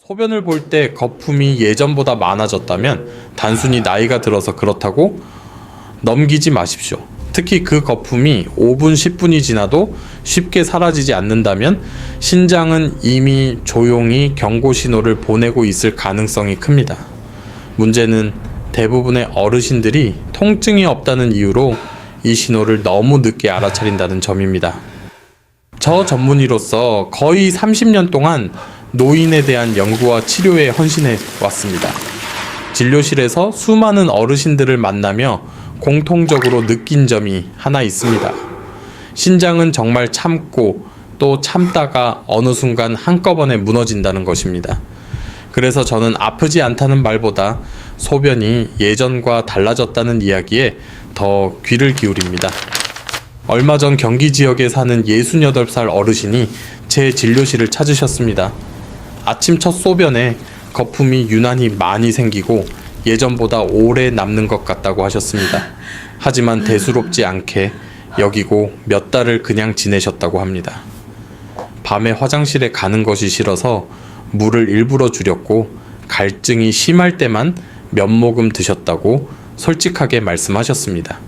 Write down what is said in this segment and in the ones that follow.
소변을 볼 때 거품이 예전보다 많아졌다면 단순히 나이가 들어서 그렇다고 넘기지 마십시오. 특히 그 거품이 5분, 10분이 지나도 쉽게 사라지지 않는다면 신장은 이미 조용히 경고 신호를 보내고 있을 가능성이 큽니다. 문제는 대부분의 어르신들이 통증이 없다는 이유로 이 신호를 너무 늦게 알아차린다는 점입니다. 저 전문의로서 거의 30년 동안 노인에 대한 연구와 치료에 헌신해 왔습니다. 진료실에서 수많은 어르신들을 만나며 공통적으로 느낀 점이 하나 있습니다. 신장은 정말 참고 또 참다가 어느 순간 한꺼번에 무너진다는 것입니다. 그래서 저는 아프지 않다는 말보다 소변이 예전과 달라졌다는 이야기에 더 귀를 기울입니다. 얼마 전 경기 지역에 사는 68살 어르신이 제 진료실을 찾으셨습니다. 아침 첫 소변에 거품이 유난히 많이 생기고 예전보다 오래 남는 것 같다고 하셨습니다. 하지만 대수롭지 않게 여기고 몇 달을 그냥 지내셨다고 합니다. 밤에 화장실에 가는 것이 싫어서 물을 일부러 줄였고 갈증이 심할 때만 몇 모금 드셨다고 솔직하게 말씀하셨습니다.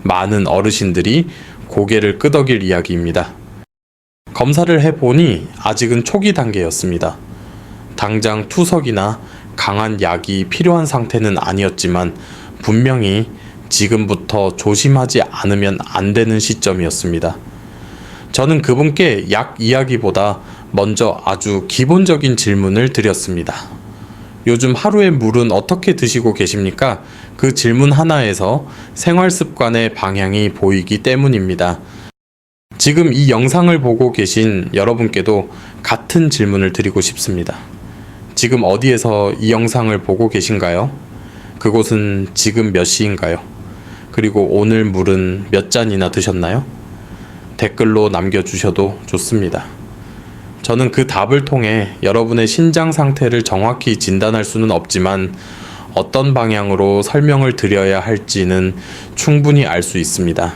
많은 어르신들이 고개를 끄덕일 이야기입니다. 검사를 해보니 아직은 초기 단계였습니다. 당장 투석이나 강한 약이 필요한 상태는 아니었지만 분명히 지금부터 조심하지 않으면 안 되는 시점이었습니다. 저는 그분께 약 이야기보다 먼저 아주 기본적인 질문을 드렸습니다. 요즘 하루에 물은 어떻게 드시고 계십니까? 그 질문 하나에서 생활 습관의 방향이 보이기 때문입니다. 지금 이 영상을 보고 계신 여러분께도 같은 질문을 드리고 싶습니다. 지금 어디에서 이 영상을 보고 계신가요? 그곳은 지금 몇 시인가요? 그리고 오늘 물은 몇 잔이나 드셨나요? 댓글로 남겨주셔도 좋습니다. 저는 그 답을 통해 여러분의 신장 상태를 정확히 진단할 수는 없지만 어떤 방향으로 설명을 드려야 할지는 충분히 알 수 있습니다.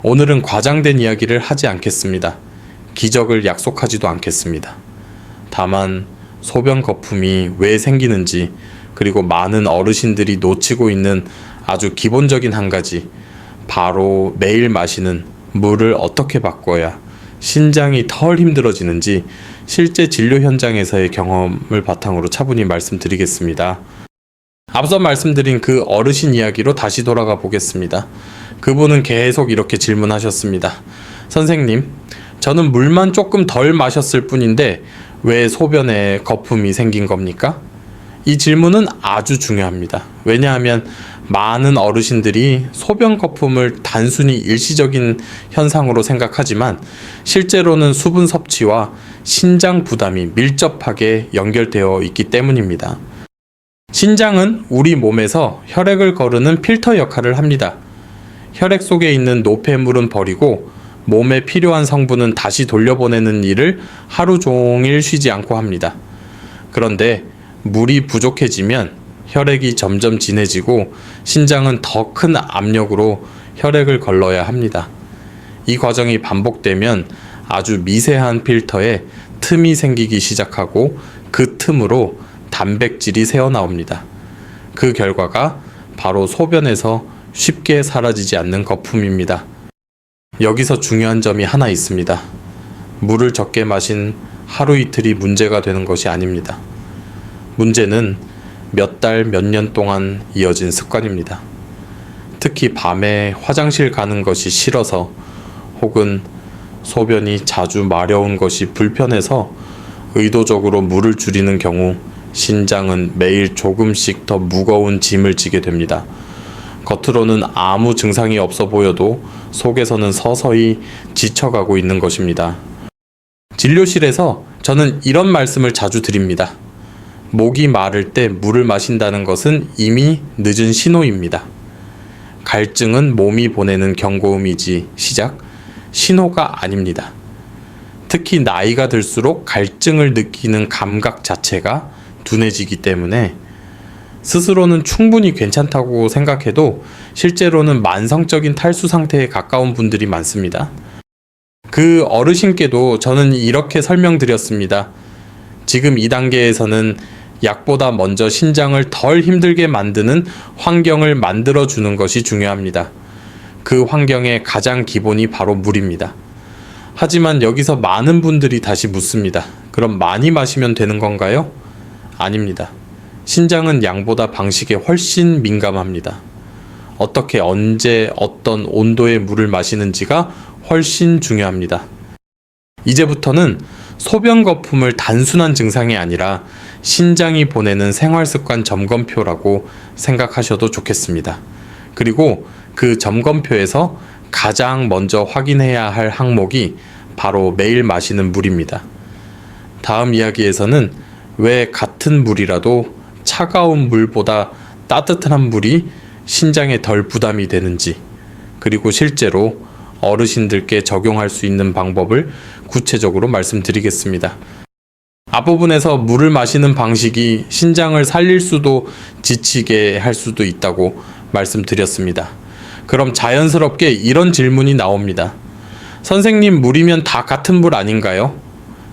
오늘은 과장된 이야기를 하지 않겠습니다. 기적을 약속하지도 않겠습니다. 다만 소변 거품이 왜 생기는지 그리고 많은 어르신들이 놓치고 있는 아주 기본적인 한 가지, 바로 매일 마시는 물을 어떻게 바꿔야 신장이 덜 힘들어지는지 실제 진료 현장에서의 경험을 바탕으로 차분히 말씀드리겠습니다. 앞서 말씀드린 그 어르신 이야기로 다시 돌아가 보겠습니다. 그분은 계속 이렇게 질문하셨습니다. 선생님, 저는 물만 조금 덜 마셨을 뿐인데 왜 소변에 거품이 생긴 겁니까? 이 질문은 아주 중요합니다. 왜냐하면 많은 어르신들이 소변 거품을 단순히 일시적인 현상으로 생각하지만 실제로는 수분 섭취와 신장 부담이 밀접하게 연결되어 있기 때문입니다. 신장은 우리 몸에서 혈액을 거르는 필터 역할을 합니다. 혈액 속에 있는 노폐물은 버리고 몸에 필요한 성분은 다시 돌려보내는 일을 하루 종일 쉬지 않고 합니다. 그런데 물이 부족해지면 혈액이 점점 진해지고 신장은 더 큰 압력으로 혈액을 걸러야 합니다. 이 과정이 반복되면 아주 미세한 필터에 틈이 생기기 시작하고 그 틈으로 단백질이 새어나옵니다. 그 결과가 바로 소변에서 쉽게 사라지지 않는 거품입니다. 여기서 중요한 점이 하나 있습니다. 물을 적게 마신 하루 이틀이 문제가 되는 것이 아닙니다. 문제는 몇 달, 몇 년 동안 이어진 습관입니다. 특히 밤에 화장실 가는 것이 싫어서 혹은 소변이 자주 마려운 것이 불편해서 의도적으로 물을 줄이는 경우 신장은 매일 조금씩 더 무거운 짐을 지게 됩니다. 겉으로는 아무 증상이 없어 보여도 속에서는 서서히 지쳐가고 있는 것입니다. 진료실에서 저는 이런 말씀을 자주 드립니다. 목이 마를 때 물을 마신다는 것은 이미 늦은 신호입니다. 갈증은 몸이 보내는 경고음이지 신호가 아닙니다. 특히 나이가 들수록 갈증을 느끼는 감각 자체가 둔해지기 때문에 스스로는 충분히 괜찮다고 생각해도 실제로는 만성적인 탈수 상태에 가까운 분들이 많습니다. 그 어르신께도 저는 이렇게 설명드렸습니다. 지금 이 단계에서는 약보다 먼저 신장을 덜 힘들게 만드는 환경을 만들어주는 것이 중요합니다. 그 환경의 가장 기본이 바로 물입니다. 하지만 여기서 많은 분들이 다시 묻습니다. 그럼 많이 마시면 되는 건가요? 아닙니다. 신장은 양보다 방식에 훨씬 민감합니다. 어떻게, 언제, 어떤 온도의 물을 마시는지가 훨씬 중요합니다. 이제부터는 소변 거품을 단순한 증상이 아니라 신장이 보내는 생활습관 점검표라고 생각하셔도 좋겠습니다. 그리고 그 점검표에서 가장 먼저 확인해야 할 항목이 바로 매일 마시는 물입니다. 다음 이야기에서는 왜 같은 물이라도 차가운 물보다 따뜻한 물이 신장에 덜 부담이 되는지, 그리고 실제로 어르신들께 적용할 수 있는 방법을 구체적으로 말씀드리겠습니다. 앞부분에서 물을 마시는 방식이 신장을 살릴 수도 지치게 할 수도 있다고 말씀드렸습니다. 그럼 자연스럽게 이런 질문이 나옵니다. 선생님, 물이면 다 같은 물 아닌가요?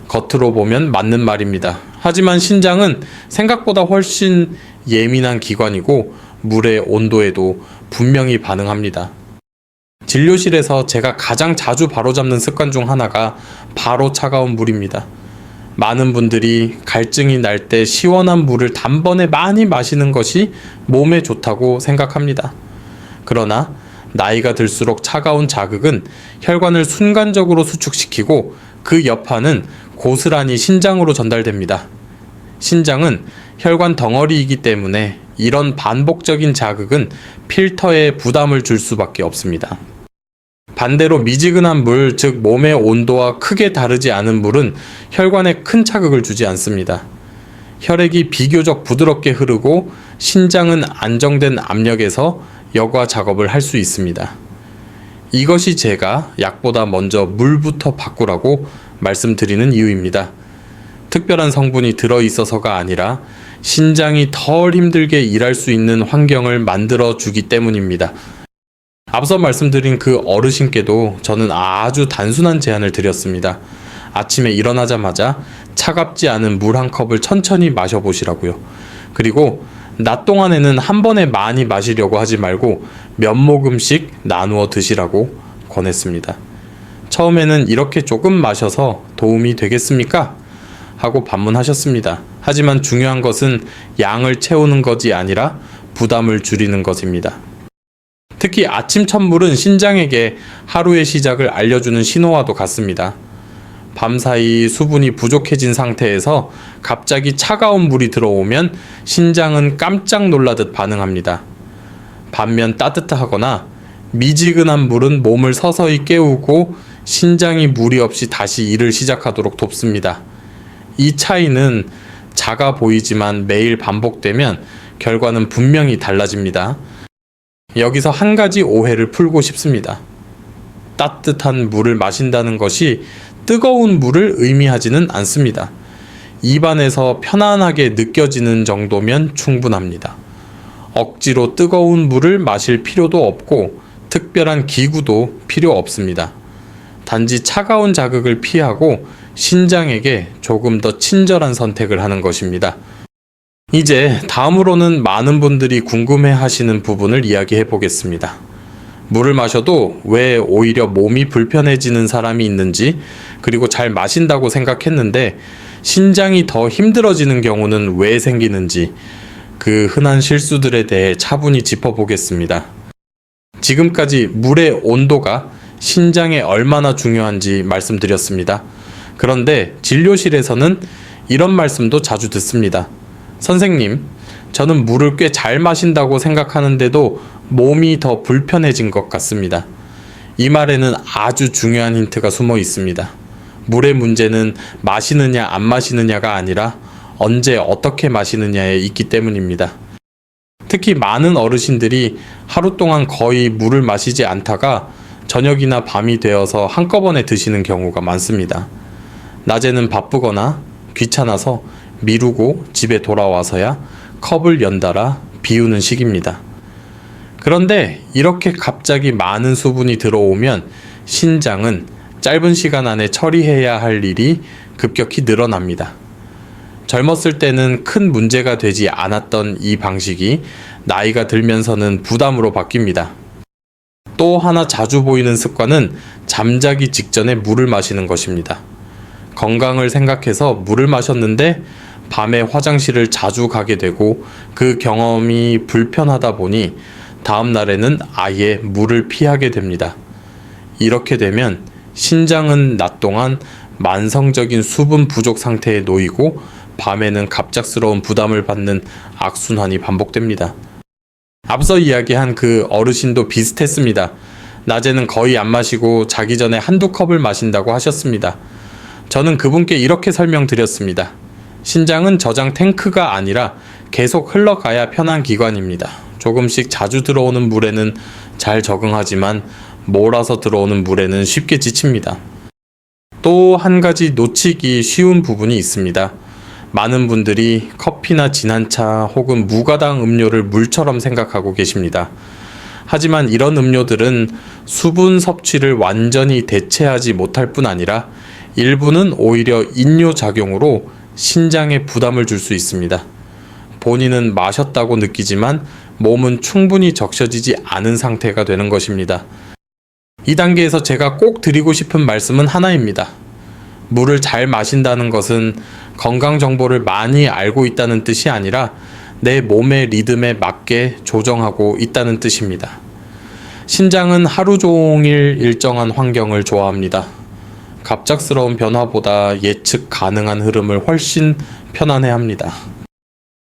겉으로 보면 맞는 말입니다. 하지만 신장은 생각보다 훨씬 예민한 기관이고 물의 온도에도 분명히 반응합니다. 진료실에서 제가 가장 자주 바로잡는 습관 중 하나가 바로 차가운 물입니다. 많은 분들이 갈증이 날 때 시원한 물을 단번에 많이 마시는 것이 몸에 좋다고 생각합니다. 그러나 나이가 들수록 차가운 자극은 혈관을 순간적으로 수축시키고 그 여파는 고스란히 신장으로 전달됩니다. 신장은 혈관 덩어리이기 때문에 이런 반복적인 자극은 필터에 부담을 줄 수밖에 없습니다. 반대로 미지근한 물, 즉 몸의 온도와 크게 다르지 않은 물은 혈관에 큰 자극을 주지 않습니다. 혈액이 비교적 부드럽게 흐르고 신장은 안정된 압력에서 여과 작업을 할 수 있습니다. 이것이 제가 약보다 먼저 물부터 바꾸라고 말씀드리는 이유입니다. 특별한 성분이 들어있어서가 아니라 신장이 덜 힘들게 일할 수 있는 환경을 만들어 주기 때문입니다. 앞서 말씀드린 그 어르신께도 저는 아주 단순한 제안을 드렸습니다. 아침에 일어나자마자 차갑지 않은 물 한 컵을 천천히 마셔보시라고요. 그리고 낮 동안에는 한 번에 많이 마시려고 하지 말고 몇 모금씩 나누어 드시라고 권했습니다. 처음에는 이렇게 조금 마셔서 도움이 되겠습니까? 하고 반문하셨습니다. 하지만 중요한 것은 양을 채우는 것이 아니라 부담을 줄이는 것입니다. 특히 아침 첫물은 신장에게 하루의 시작을 알려주는 신호와도 같습니다. 밤사이 수분이 부족해진 상태에서 갑자기 차가운 물이 들어오면 신장은 깜짝 놀라듯 반응합니다. 반면 따뜻하거나 미지근한 물은 몸을 서서히 깨우고 신장이 무리 없이 다시 일을 시작하도록 돕습니다. 이 차이는 작아 보이지만 매일 반복되면 결과는 분명히 달라집니다. 여기서 한 가지 오해를 풀고 싶습니다. 따뜻한 물을 마신다는 것이 뜨거운 물을 의미하지는 않습니다. 입안에서 편안하게 느껴지는 정도면 충분합니다. 억지로 뜨거운 물을 마실 필요도 없고 특별한 기구도 필요 없습니다. 단지 차가운 자극을 피하고 신장에게 조금 더 친절한 선택을 하는 것입니다. 이제 다음으로는 많은 분들이 궁금해 하시는 부분을 이야기해 보겠습니다. 물을 마셔도 왜 오히려 몸이 불편해지는 사람이 있는지, 그리고 잘 마신다고 생각했는데 신장이 더 힘들어지는 경우는 왜 생기는지, 그 흔한 실수들에 대해 차분히 짚어보겠습니다. 지금까지 물의 온도가 신장에 얼마나 중요한지 말씀드렸습니다. 그런데 진료실에서는 이런 말씀도 자주 듣습니다. 선생님, 저는 물을 꽤 잘 마신다고 생각하는데도 몸이 더 불편해진 것 같습니다. 이 말에는 아주 중요한 힌트가 숨어 있습니다. 물의 문제는 마시느냐 안 마시느냐가 아니라 언제 어떻게 마시느냐에 있기 때문입니다. 특히 많은 어르신들이 하루 동안 거의 물을 마시지 않다가 저녁이나 밤이 되어서 한꺼번에 드시는 경우가 많습니다. 낮에는 바쁘거나 귀찮아서 미루고 집에 돌아와서야 컵을 연달아 비우는 시기입니다. 그런데 이렇게 갑자기 많은 수분이 들어오면 신장은 짧은 시간 안에 처리해야 할 일이 급격히 늘어납니다. 젊었을 때는 큰 문제가 되지 않았던 이 방식이 나이가 들면서는 부담으로 바뀝니다. 또 하나 자주 보이는 습관은 잠자기 직전에 물을 마시는 것입니다. 건강을 생각해서 물을 마셨는데 밤에 화장실을 자주 가게 되고 그 경험이 불편하다 보니 다음 날에는 아예 물을 피하게 됩니다. 이렇게 되면 신장은 낮 동안 만성적인 수분 부족 상태에 놓이고 밤에는 갑작스러운 부담을 받는 악순환이 반복됩니다. 앞서 이야기한 그 어르신도 비슷했습니다. 낮에는 거의 안 마시고 자기 전에 한두 컵을 마신다고 하셨습니다. 저는 그분께 이렇게 설명드렸습니다. 신장은 저장 탱크가 아니라 계속 흘러가야 편한 기관입니다. 조금씩 자주 들어오는 물에는 잘 적응하지만 몰아서 들어오는 물에는 쉽게 지칩니다. 또 한 가지 놓치기 쉬운 부분이 있습니다. 많은 분들이 커피나 진한 차 혹은 무가당 음료를 물처럼 생각하고 계십니다. 하지만 이런 음료들은 수분 섭취를 완전히 대체하지 못할 뿐 아니라 일부는 오히려 인뇨 작용으로 신장에 부담을 줄 수 있습니다. 본인은 마셨다고 느끼지만 몸은 충분히 적셔지지 않은 상태가 되는 것입니다. 이 단계에서 제가 꼭 드리고 싶은 말씀은 하나입니다. 물을 잘 마신다는 것은 건강 정보를 많이 알고 있다는 뜻이 아니라 내 몸의 리듬에 맞게 조정하고 있다는 뜻입니다. 신장은 하루 종일 일정한 환경을 좋아합니다. 갑작스러운 변화보다 예측 가능한 흐름을 훨씬 편안해합니다.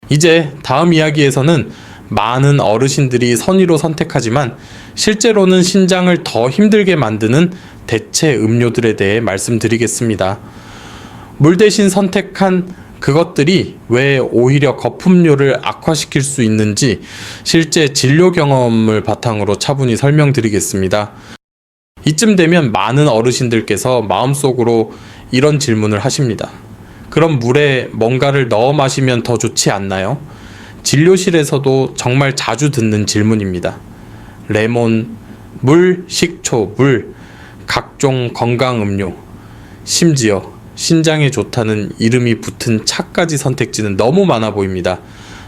이제 다음 이야기에서는 많은 어르신들이 선의로 선택하지만 실제로는 신장을 더 힘들게 만드는 대체 음료들에 대해 말씀드리겠습니다. 물 대신 선택한 그것들이 왜 오히려 거품료를 악화시킬 수 있는지 실제 진료 경험을 바탕으로 차분히 설명드리겠습니다. 이쯤 되면 많은 어르신들께서 마음속으로 이런 질문을 하십니다. 그럼 물에 뭔가를 넣어 마시면 더 좋지 않나요? 진료실에서도 정말 자주 듣는 질문입니다. 레몬, 물, 식초, 물, 각종 건강음료, 심지어 신장에 좋다는 이름이 붙은 차까지 선택지는 너무 많아 보입니다.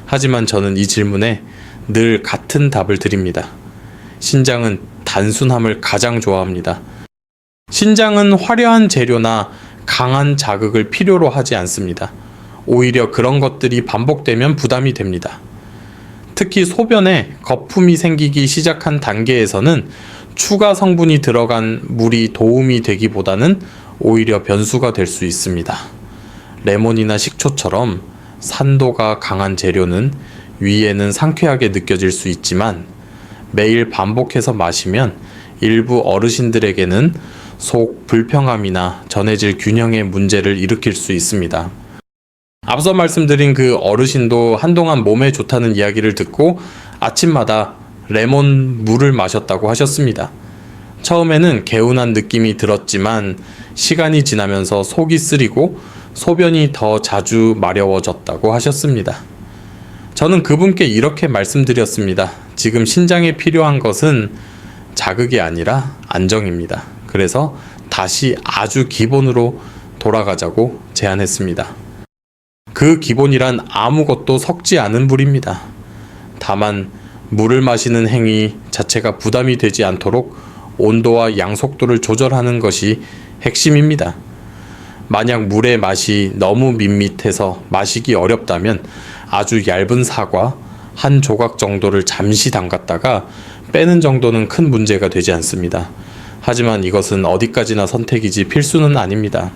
하지만 저는 이 질문에 늘 같은 답을 드립니다. 신장은 단순함을 가장 좋아합니다. 신장은 화려한 재료나 강한 자극을 필요로 하지 않습니다. 오히려 그런 것들이 반복되면 부담이 됩니다. 특히 소변에 거품이 생기기 시작한 단계에서는 추가 성분이 들어간 물이 도움이 되기보다는 오히려 변수가 될 수 있습니다. 레몬이나 식초처럼 산도가 강한 재료는 위에는 상쾌하게 느껴질 수 있지만 매일 반복해서 마시면 일부 어르신들에게는 속 불평함이나 전해질 균형의 문제를 일으킬 수 있습니다. 앞서 말씀드린 그 어르신도 한동안 몸에 좋다는 이야기를 듣고 아침마다 레몬 물을 마셨다고 하셨습니다. 처음에는 개운한 느낌이 들었지만 시간이 지나면서 속이 쓰리고 소변이 더 자주 마려워졌다고 하셨습니다. 저는 그분께 이렇게 말씀드렸습니다. 지금 신장에 필요한 것은 자극이 아니라 안정입니다. 그래서 다시 아주 기본으로 돌아가자고 제안했습니다. 그 기본이란 아무것도 섞지 않은 물입니다. 다만 물을 마시는 행위 자체가 부담이 되지 않도록 온도와 양속도를 조절하는 것이 핵심입니다. 만약 물의 맛이 너무 밋밋해서 마시기 어렵다면 아주 얇은 사과 한 조각 정도를 잠시 담갔다가 빼는 정도는 큰 문제가 되지 않습니다. 하지만 이것은 어디까지나 선택이지 필수는 아닙니다.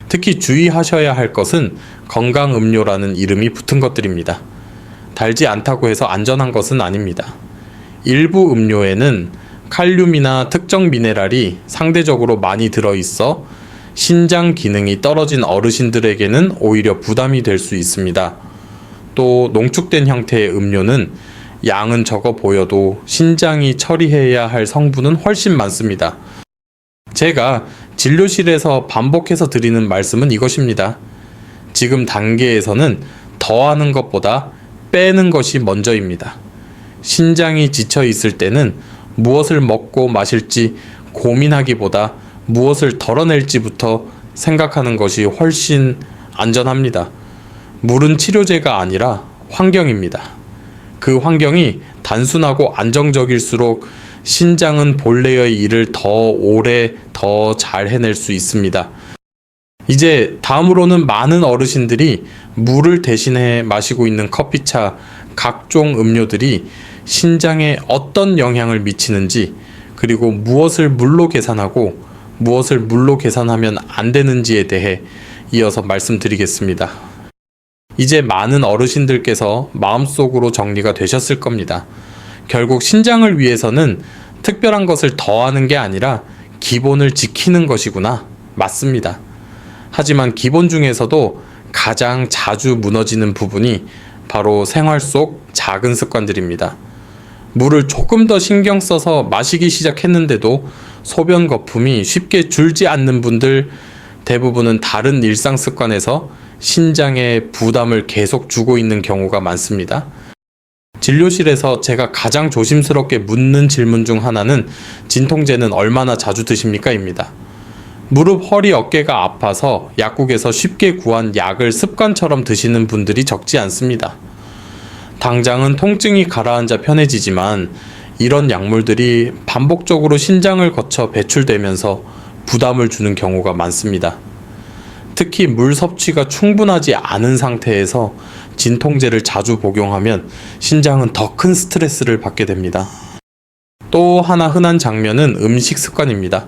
특히 주의하셔야 할 것은 건강음료라는 이름이 붙은 것들입니다. 달지 않다고 해서 안전한 것은 아닙니다. 일부 음료에는 칼륨이나 특정 미네랄이 상대적으로 많이 들어있어 신장 기능이 떨어진 어르신들에게는 오히려 부담이 될 수 있습니다. 또 농축된 형태의 음료는 양은 적어 보여도 신장이 처리해야 할 성분은 훨씬 많습니다. 제가 진료실에서 반복해서 드리는 말씀은 이것입니다. 지금 단계에서는 더하는 것보다 빼는 것이 먼저입니다. 신장이 지쳐 있을 때는 무엇을 먹고 마실지 고민하기보다 무엇을 덜어낼지부터 생각하는 것이 훨씬 안전합니다. 물은 치료제가 아니라 환경입니다. 그 환경이 단순하고 안정적일수록 신장은 본래의 일을 더 오래 더 잘 해낼 수 있습니다. 이제 다음으로는 많은 어르신들이 물을 대신해 마시고 있는 커피차, 각종 음료들이 신장에 어떤 영향을 미치는지, 그리고 무엇을 물로 계산하고 무엇을 물로 계산하면 안 되는지에 대해 이어서 말씀드리겠습니다. 이제 많은 어르신들께서 마음속으로 정리가 되셨을 겁니다. 결국 신장을 위해서는 특별한 것을 더하는 게 아니라 기본을 지키는 것이구나. 맞습니다. 하지만 기본 중에서도 가장 자주 무너지는 부분이 바로 생활 속 작은 습관들입니다. 물을 조금 더 신경 써서 마시기 시작했는데도 소변 거품이 쉽게 줄지 않는 분들, 대부분은 다른 일상 습관에서 신장에 부담을 계속 주고 있는 경우가 많습니다. 진료실에서 제가 가장 조심스럽게 묻는 질문 중 하나는 진통제는 얼마나 자주 드십니까? 입니다. 무릎, 허리, 어깨가 아파서 약국에서 쉽게 구한 약을 습관처럼 드시는 분들이 적지 않습니다. 당장은 통증이 가라앉아 편해지지만 이런 약물들이 반복적으로 신장을 거쳐 배출되면서 부담을 주는 경우가 많습니다. 특히 물 섭취가 충분하지 않은 상태에서 진통제를 자주 복용하면 신장은 더 큰 스트레스를 받게 됩니다. 또 하나 흔한 장면은 음식 습관입니다.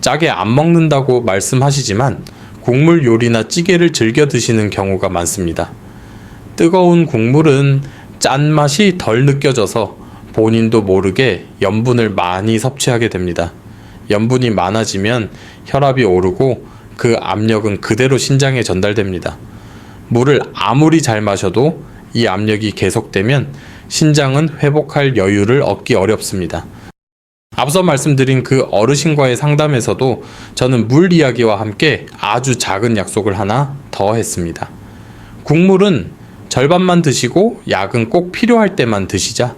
짜게 안 먹는다고 말씀하시지만 국물 요리나 찌개를 즐겨 드시는 경우가 많습니다. 뜨거운 국물은 짠맛이 덜 느껴져서 본인도 모르게 염분을 많이 섭취하게 됩니다. 염분이 많아지면 혈압이 오르고 그 압력은 그대로 신장에 전달됩니다. 물을 아무리 잘 마셔도 이 압력이 계속되면 신장은 회복할 여유를 얻기 어렵습니다. 앞서 말씀드린 그 어르신과의 상담에서도 저는 물 이야기와 함께 아주 작은 약속을 하나 더 했습니다. 국물은 절반만 드시고 약은 꼭 필요할 때만 드시자.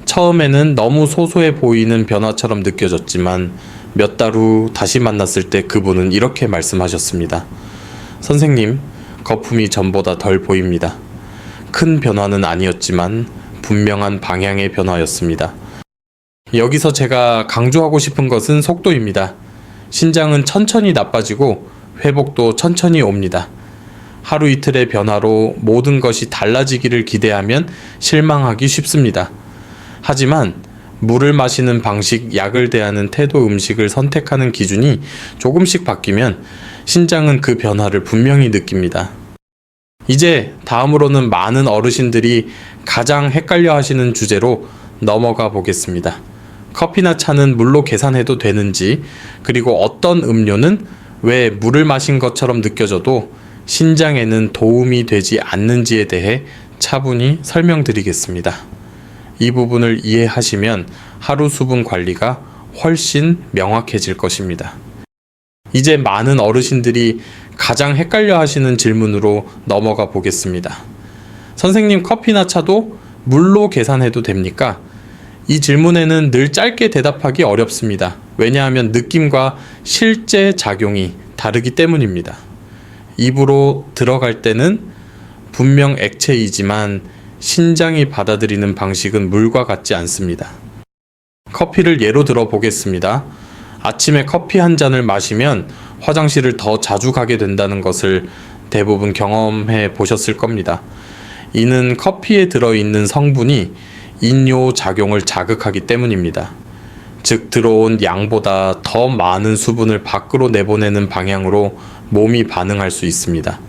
처음에는 너무 소소해 보이는 변화처럼 느껴졌지만 몇 달 후 다시 만났을 때 그분은 이렇게 말씀하셨습니다. 선생님, 거품이 전보다 덜 보입니다. 큰 변화는 아니었지만 분명한 방향의 변화였습니다. 여기서 제가 강조하고 싶은 것은 속도입니다. 신장은 천천히 나빠지고 회복도 천천히 옵니다. 하루 이틀의 변화로 모든 것이 달라지기를 기대하면 실망하기 쉽습니다. 하지만 물을 마시는 방식, 약을 대하는 태도, 음식을 선택하는 기준이 조금씩 바뀌면 신장은 그 변화를 분명히 느낍니다. 이제 다음으로는 많은 어르신들이 가장 헷갈려 하시는 주제로 넘어가 보겠습니다. 커피나 차는 물로 계산해도 되는지, 그리고 어떤 음료는 왜 물을 마신 것처럼 느껴져도 신장에는 도움이 되지 않는지에 대해 차분히 설명드리겠습니다. 이 부분을 이해하시면 하루 수분 관리가 훨씬 명확해질 것입니다. 이제 많은 어르신들이 가장 헷갈려 하시는 질문으로 넘어가 보겠습니다. 선생님, 커피나 차도 물로 계산해도 됩니까? 이 질문에는 늘 짧게 대답하기 어렵습니다. 왜냐하면 느낌과 실제 작용이 다르기 때문입니다. 입으로 들어갈 때는 분명 액체이지만 신장이 받아들이는 방식은 물과 같지 않습니다. 커피를 예로 들어 보겠습니다. 아침에 커피 한 잔을 마시면 화장실을 더 자주 가게 된다는 것을 대부분 경험해 보셨을 겁니다. 이는 커피에 들어있는 성분이 인뇨 작용을 자극하기 때문입니다. 즉, 들어온 양보다 더 많은 수분을 밖으로 내보내는 방향으로 몸이 반응할 수 있습니다.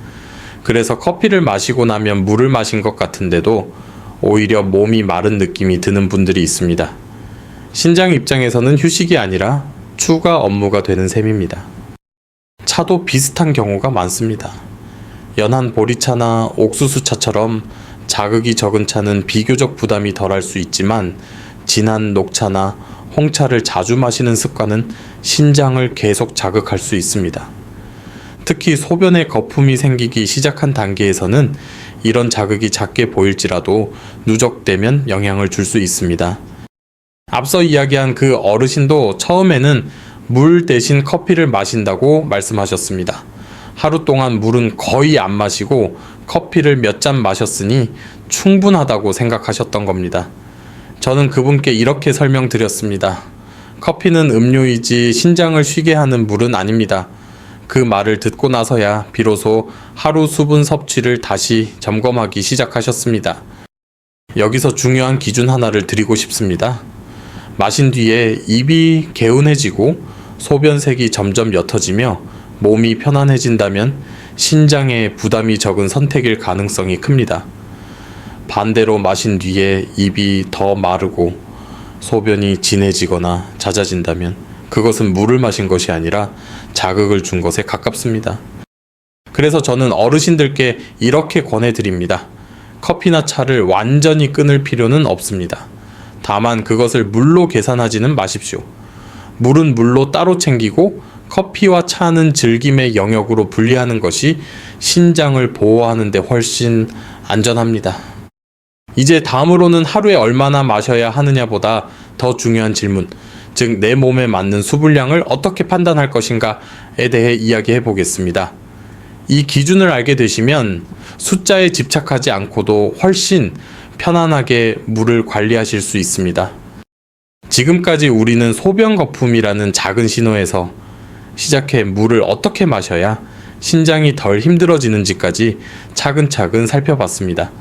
그래서 커피를 마시고 나면 물을 마신 것 같은데도 오히려 몸이 마른 느낌이 드는 분들이 있습니다. 신장 입장에서는 휴식이 아니라 추가 업무가 되는 셈입니다. 차도 비슷한 경우가 많습니다. 연한 보리차나 옥수수차처럼 자극이 적은 차는 비교적 부담이 덜할 수 있지만 진한 녹차나 홍차를 자주 마시는 습관은 신장을 계속 자극할 수 있습니다. 특히 소변에 거품이 생기기 시작한 단계에서는 이런 자극이 작게 보일지라도 누적되면 영향을 줄 수 있습니다. 앞서 이야기한 그 어르신도 처음에는 물 대신 커피를 마신다고 말씀하셨습니다. 하루 동안 물은 거의 안 마시고 커피를 몇 잔 마셨으니 충분하다고 생각하셨던 겁니다. 저는 그분께 이렇게 설명드렸습니다. 커피는 음료이지 신장을 쉬게 하는 물은 아닙니다. 그 말을 듣고 나서야 비로소 하루 수분 섭취를 다시 점검하기 시작하셨습니다. 여기서 중요한 기준 하나를 드리고 싶습니다. 마신 뒤에 입이 개운해지고 소변색이 점점 옅어지며 몸이 편안해진다면 신장에 부담이 적은 선택일 가능성이 큽니다. 반대로 마신 뒤에 입이 더 마르고 소변이 진해지거나 잦아진다면 그것은 물을 마신 것이 아니라 자극을 준 것에 가깝습니다. 그래서 저는 어르신들께 이렇게 권해드립니다. 커피나 차를 완전히 끊을 필요는 없습니다. 다만 그것을 물로 계산하지는 마십시오. 물은 물로 따로 챙기고 커피와 차는 즐김의 영역으로 분리하는 것이 신장을 보호하는 데 훨씬 안전합니다. 이제 다음으로는 하루에 얼마나 마셔야 하느냐보다 더 중요한 질문, 즉 내 몸에 맞는 수분량을 어떻게 판단할 것인가에 대해 이야기해 보겠습니다. 이 기준을 알게 되시면 숫자에 집착하지 않고도 훨씬 편안하게 물을 관리하실 수 있습니다. 지금까지 우리는 소변 거품이라는 작은 신호에서 시작해 물을 어떻게 마셔야 신장이 덜 힘들어지는지까지 차근차근 살펴봤습니다.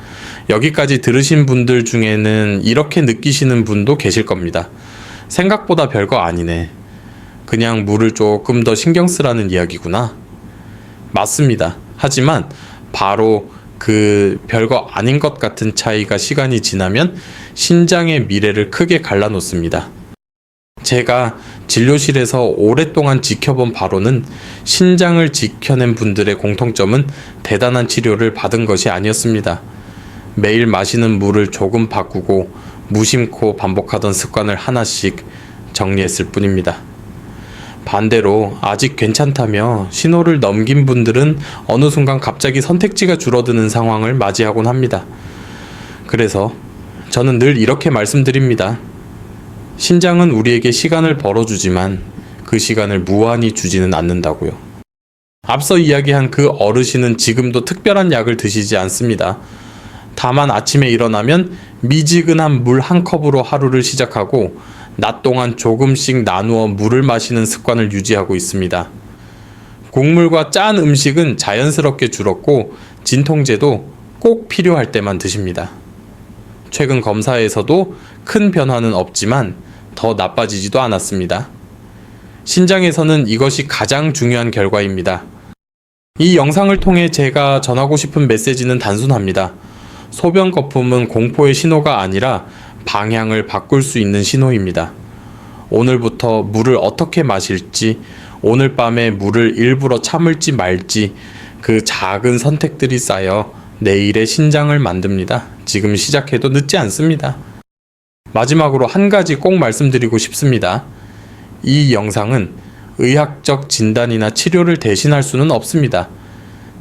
여기까지 들으신 분들 중에는 이렇게 느끼시는 분도 계실 겁니다. 생각보다 별거 아니네. 그냥 물을 조금 더 신경 쓰라는 이야기구나. 맞습니다. 하지만 바로 그 별거 아닌 것 같은 차이가 시간이 지나면 신장의 미래를 크게 갈라놓습니다. 제가 진료실에서 오랫동안 지켜본 바로는 신장을 지켜낸 분들의 공통점은 대단한 치료를 받은 것이 아니었습니다. 매일 마시는 물을 조금 바꾸고 무심코 반복하던 습관을 하나씩 정리했을 뿐입니다. 반대로 아직 괜찮다며 신호를 넘긴 분들은 어느 순간 갑자기 선택지가 줄어드는 상황을 맞이하곤 합니다. 그래서 저는 늘 이렇게 말씀드립니다. 신장은 우리에게 시간을 벌어주지만 그 시간을 무한히 주지는 않는다고요. 앞서 이야기한 그 어르신은 지금도 특별한 약을 드시지 않습니다. 다만 아침에 일어나면 미지근한 물 한 컵으로 하루를 시작하고 낮 동안 조금씩 나누어 물을 마시는 습관을 유지하고 있습니다. 곡물과 짠 음식은 자연스럽게 줄었고 진통제도 꼭 필요할 때만 드십니다. 최근 검사에서도 큰 변화는 없지만 더 나빠지지도 않았습니다. 신장에서는 이것이 가장 중요한 결과입니다. 이 영상을 통해 제가 전하고 싶은 메시지는 단순합니다. 소변 거품은 공포의 신호가 아니라 방향을 바꿀 수 있는 신호입니다. 오늘부터 물을 어떻게 마실지, 오늘 밤에 물을 일부러 참을지 말지 그 작은 선택들이 쌓여 내일의 신장을 만듭니다. 지금 시작해도 늦지 않습니다. 마지막으로 한 가지 꼭 말씀드리고 싶습니다. 이 영상은 의학적 진단이나 치료를 대신할 수는 없습니다.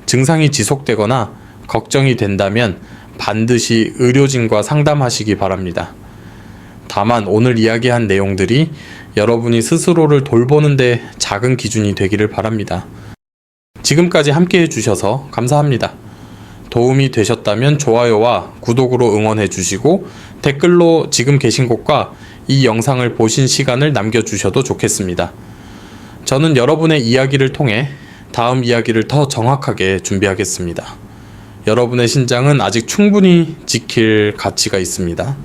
증상이 지속되거나 걱정이 된다면 반드시 의료진과 상담하시기 바랍니다. 다만 오늘 이야기한 내용들이 여러분이 스스로를 돌보는 데 작은 기준이 되기를 바랍니다. 지금까지 함께 해주셔서 감사합니다. 도움이 되셨다면 좋아요와 구독으로 응원해 주시고 댓글로 지금 계신 곳과 이 영상을 보신 시간을 남겨주셔도 좋겠습니다. 저는 여러분의 이야기를 통해 다음 이야기를 더 정확하게 준비하겠습니다. 여러분의 신장은 아직 충분히 지킬 가치가 있습니다.